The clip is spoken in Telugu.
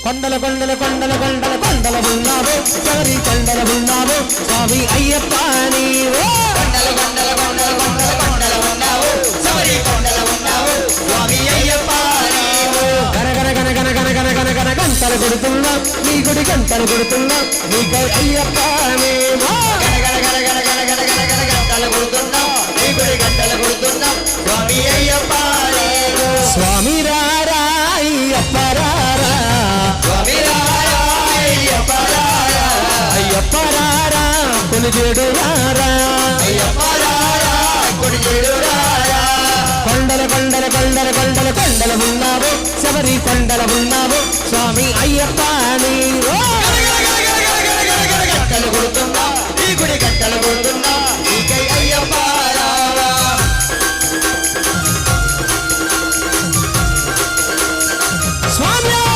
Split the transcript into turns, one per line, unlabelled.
కొండల కొండల కొండల కొండల కొండల ఉన్నావు శబరి కొండల ఉన్నావు స్వామి అయ్యప్ప నీవు
కొండల కొండల కొండల కొండల కొండల ఉన్నావు శబరి కొండల ఉన్నావు స్వామి అయ్యప్ప నీవు
గన గన గన గన గన గన గన గన గంటలు కొడుతున్నా నీ గుడి గంటలు కొడుతున్నా నీకు అయ్యప్ప నీవు
గన గన గన గన గన గన గన గన గంటలు కొడుతున్నా నీ గుడి గంటలు కొడుతున్నా స్వామి అయ్యప్ప నీవు
స్వామి రారా అయ్యప్ప రారా
స్వామి రారా అయ్యప్ప రారా
అయ్యప్ప రారా కొలిచేడు రారా
అయ్యప్ప రారా కొడిచేడు రారా
కొండల కొండల కొండల కొండల కొండల ఉన్నావు శబరి కొండల ఉన్నావు స్వామి అయ్యప్ప నీవు
గంటలు కొడుతున్నా ఈ గుడి గంటలు కొడుతున్నా